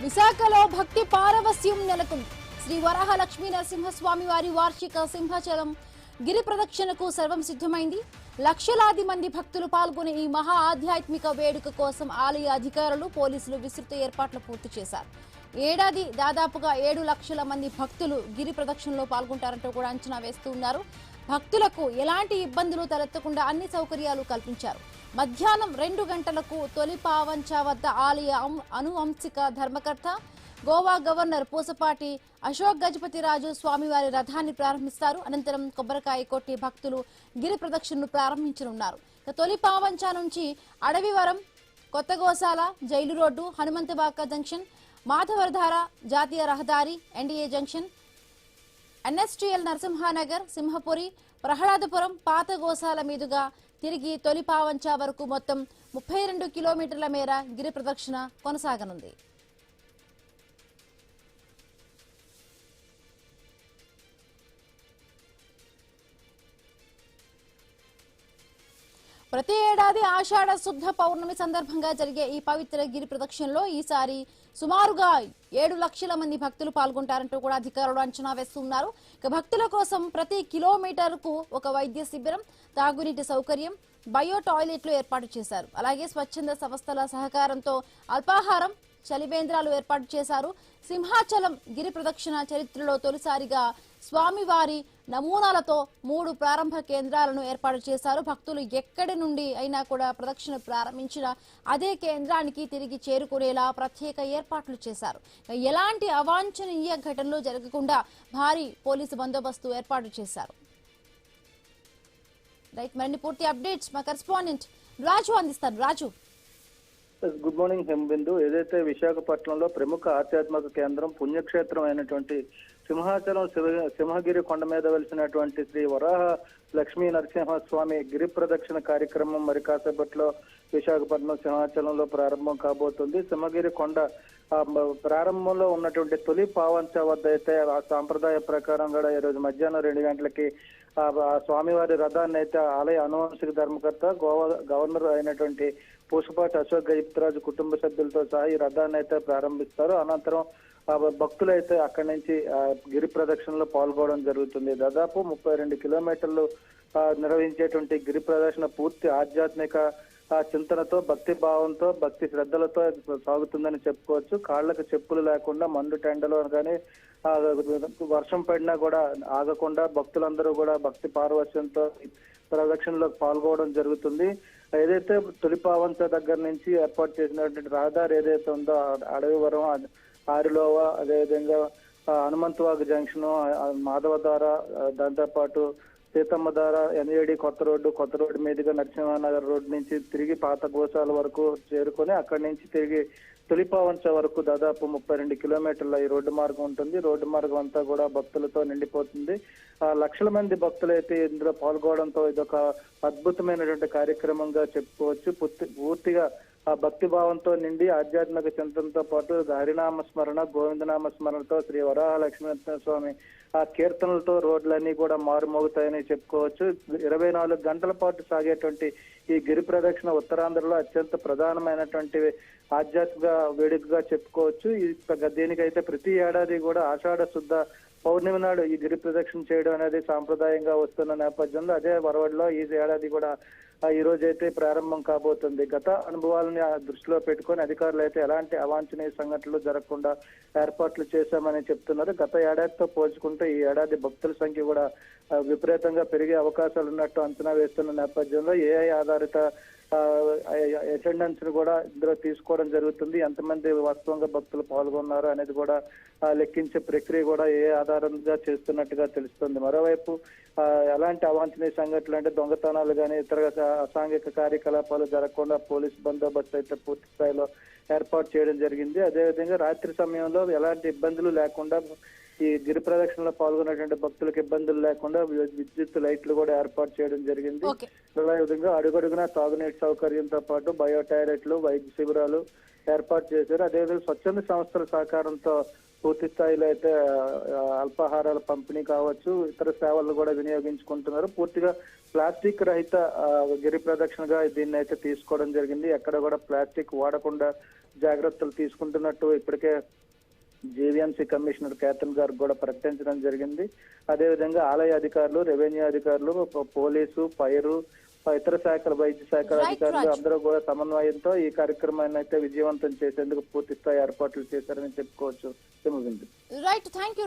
విశాఖలో భక్తి పారవస్యం నెలకొంది. శ్రీ వరాహ లక్ష్మీ నరసింహస్వామి వారి వార్షిక సింహాచలం గిరి ప్రదక్షిణకు సర్వం సిద్ధమైంది. లక్షలాది మంది భక్తులు పాల్గొనే ఈ మహా ఆధ్యాత్మిక వేడుక కోసం ఆలయ అధికారులు, పోలీసులు విస్తృత ఏర్పాట్లు పూర్తి చేశారు. ఏడాది దాదాపుగా 7 లక్షల మంది భక్తులు గిరి ప్రదక్షిణలో పాల్గొంటారంటూ కూడా అంచనా వేస్తున్నారు. భక్తులకు ఎలాంటి ఇబ్బందులు తలెత్తకుండా అన్ని సౌకర్యాలు కల్పించారు. మధ్యాహ్నం 2 గంటలకు తొలి పావంచ వద్ద ఆలయ అనువంశిక ధర్మకర్త గోవా గవర్నర్ పూసపాటి అశోక్ గజపతిరాజు స్వామివారి రథాన్ని ప్రారంభిస్తారు. అనంతరం కొబ్బరికాయ కొట్టి భక్తులు గిరి ప్రదక్షిణను ప్రారంభించనున్నారు. తొలి పావంచ నుంచి అడవివరం, కొత్త గోశాల, jail road, Hanumanthabaka junction, Madhavadhara జాతీయ రహదారి, NDA junction, NSTL Narasimhanagar, Simhapuri, Prahladapuram, పాత గోశాల మీదుగా తిరిగి తొలి పావంచ వరకు మొత్తం 32 కిలోమీటర్ల మేర గిరి ప్రదక్షిణ కొనసాగనుంది. ప్రతి ఏడాది ఆషాఢ శుద్ధ పౌర్ణమి సందర్భంగా జరిగే ఈ పవిత్ర గిరి ప్రదక్షిణలో ఈసారి సుమారుగా 7 లక్షల మంది భక్తులు పాల్గొంటారంటూ కూడా అధికారులు అంచనా వేస్తున్నారు. ఇక భక్తుల కోసం ప్రతి కిలోమీటర్కు ఒక వైద్య శిబిరం, తాగునీటి సౌకర్యం, బయో టాయిలెట్లు ఏర్పాటు చేశారు. అలాగే స్వచ్ఛంద సంస్థల సహకారంతో అల్పాహారం, చలివేంద్రాలు ఏర్పాటు చేశారు. సింహాచలం గిరి ప్రదక్షిణ చరిత్రలో తొలిసారిగా స్వామివారి నమూనాలతో 3 ప్రారంభ కేంద్రాలను ఏర్పాటు చేశారు. భక్తులు ఎక్కడి నుండి అయినా కూడా ప్రదక్షిణ ప్రారంభించిన అదే కేంద్రానికి తిరిగి చేరుకునేలా ప్రత్యేక ఏర్పాట్లు చేశారు. ఎలాంటి అవాంఛనీయ ఘటనలు జరగకుండా భారీ పోలీసు బందోబస్తు ఏర్పాటు చేశారు. రైట్, మరిన్ని పూర్తి అప్డేట్స్ మా కరెస్పాండెంట్ రాజు అందిస్తారు. రాజు, గుడ్ మార్నింగ్ హెంబిందు. ఏదైతే విశాఖపట్నంలో ప్రముఖ ఆధ్యాత్మిక కేంద్రం, పుణ్యక్షేత్రం అయినటువంటి సింహాచలం సింహగిరి కొండ మీద వెలిసినటువంటి శ్రీ వరాహ లక్ష్మీ నరసింహస్వామి గిరి ప్రదక్షిణ కార్యక్రమం మరి కాసేపట్లో విశాఖపట్నం సింహాచలంలో ప్రారంభం కాబోతుంది. సింహగిరి కొండ ప్రారంభంలో ఉన్నటువంటి తొలి పావంచ వద్ద అయితే ఆ సాంప్రదాయ ప్రకారం కూడా ఈరోజు మధ్యాహ్నం 2 గంటలకి ఆ స్వామివారి రథాన్ని అయితే ఆలయ అనువంశిక ధర్మకర్త గవర్నర్ అయినటువంటి పూసపాటి అశోక్ గజపతిరాజు కుటుంబ సభ్యులతో సహా ఈ రథాన్ని అయితే ప్రారంభిస్తారు. అనంతరం భక్తులు అయితే అక్కడి నుంచి గిరి ప్రదక్షిణలో పాల్గొనడం జరుగుతుంది. దాదాపు 32 కిలోమీటర్లు నిర్వహించేటువంటి గిరి ప్రదక్షిణ పూర్తి ఆధ్యాత్మిక చింతనతో, భక్తి భావంతో, భక్తి శ్రద్ధలతో సాగుతుందని చెప్పుకోవచ్చు. కాళ్లకు చెప్పులు లేకుండా మండు టెండలో కానీ వర్షం పడినా కూడా ఆగకుండా భక్తులందరూ కూడా భక్తి పారవస్యంతో ప్రదక్షిణలో పాల్గొనడం జరుగుతుంది. ఏదైతే తొలి పావంచ దగ్గర నుంచి ఏర్పాటు చేసినటువంటి రహదారి ఏదైతే ఉందో అడవివరం, ఆరిలోవ, అదేవిధంగా హనుమంతవాగ జంక్షన్, మాధవధార, దాంతోపాటు సీతమ్మధార, ఎన్ఏడి కొత్త రోడ్డు మీదుగా నరసింహానగర్ రోడ్డు నుంచి తిరిగి పాత గోశాల వరకు చేరుకొని అక్కడి నుంచి తిరిగి తొలి పావంచ వరకు దాదాపు 32 కిలోమీటర్ల ఈ రోడ్డు మార్గం ఉంటుంది. రోడ్డు మార్గం అంతా కూడా భక్తులతో నిండిపోతుంది. లక్షల మంది భక్తులు అయితే ఇందులో పాల్గొనడంతో ఇదొక అద్భుతమైనటువంటి కార్యక్రమంగా చెప్పుకోవచ్చు. పూర్తిగా ఆ భక్తి భావంతో నిండి ఆధ్యాత్మిక చింతనతో పాటు హరినామ స్మరణ, గోవిందనామ స్మరణతో శ్రీ వరాహ లక్ష్మీనరసింహ స్వామి ఆ కీర్తనలతో రోడ్లన్నీ కూడా మారుమోగుతాయని చెప్పుకోవచ్చు. 24 గంటల పాటు సాగేటువంటి ఈ గిరి ప్రదక్షిణ ఉత్తరాంధ్రలో అత్యంత ప్రధానమైనటువంటి ఆధ్యాత్మిక వేడుకగా చెప్పుకోవచ్చు. దీనికైతే ప్రతి ఏడాది కూడా ఆషాఢ శుద్ధ పౌర్ణమి నాడు ఈ గిరి ప్రదక్షిణ చేయడం అనేది సాంప్రదాయంగా వస్తున్న నేపథ్యంలో అదే వరవడిలో ఈ ఏడాది కూడా ఈ రోజు అయితే ప్రారంభం కాబోతుంది. గత అనుభవాలని దృష్టిలో పెట్టుకొని అధికారులు అయితే ఎలాంటి అవాంఛనీయ సంఘటనలు జరగకుండా ఏర్పాట్లు చేశామని చెప్తున్నారు. గత ఏడాదితో పోల్చుకుంటే ఈ ఏడాది భక్తుల సంఖ్య కూడా విపరీతంగా పెరిగే అవకాశాలు ఉన్నట్టు అంచనా వేస్తున్న నేపథ్యంలో ఏఐ ఆధారిత అటెండెన్స్ ను కూడా ఇందులో తీసుకోవడం జరుగుతుంది. ఎంతమంది వాస్తవంగా భక్తులు పాల్గొన్నారు అనేది కూడా లెక్కించే ప్రక్రియ కూడా ఏ ఆధారంగా చేస్తున్నట్టుగా తెలుస్తుంది. మరోవైపు ఎలాంటి అవాంఛనీయ సంఘటనలు అంటే దొంగతనాలు కానీ ఇతర అసాంఘిక కార్యకలాపాలు జరగకుండా పోలీసు బందోబస్తు అయితే పూర్తి స్థాయిలో ఏర్పాటు చేయడం జరిగింది. అదేవిధంగా రాత్రి సమయంలో ఎలాంటి ఇబ్బందులు లేకుండా ఈ గిరి ప్రదక్షిణలో పాల్గొనేటువంటి భక్తులకు ఇబ్బందులు లేకుండా విద్యుత్ లైట్లు కూడా ఏర్పాటు చేయడం జరిగింది. అదేవిధంగా అడుగడుగునా తాగునీటి సౌకర్యంతో పాటు బయో టాయిలెట్లు, వైద్య శిబిరాలు ఏర్పాటు చేశారు. అదేవిధంగా స్వచ్ఛంద సంస్థల సహకారంతో పూర్తి స్థాయిలో అయితే అల్పాహారాల పంపిణీ కావచ్చు, ఇతర సేవలు కూడా వినియోగించుకుంటున్నారు. పూర్తిగా ప్లాస్టిక్ రహిత గిరి ప్రదక్షిణగా దీన్ని అయితే తీసుకోవడం జరిగింది. ఎక్కడ కూడా ప్లాస్టిక్ వాడకుండా జాగ్రత్తలు తీసుకుంటున్నట్టు ఇప్పటికే జీవీఎంసీ కమిషనర్ కేతన్ గారు కూడా ప్రకటించడం జరిగింది. అదేవిధంగా ఆలయ అధికారులు, రెవెన్యూ అధికారులు, పోలీసు, ఫైరు, ఇతర శాఖల, వైద్య శాఖల అధికారులు అందరూ కూడా సమన్వయంతో ఈ కార్యక్రమాన్ని అయితే విజయవంతం చేసేందుకు పూర్తి స్థాయి ఏర్పాట్లు చేశారని చెప్పుకోవచ్చు. Right, thank you.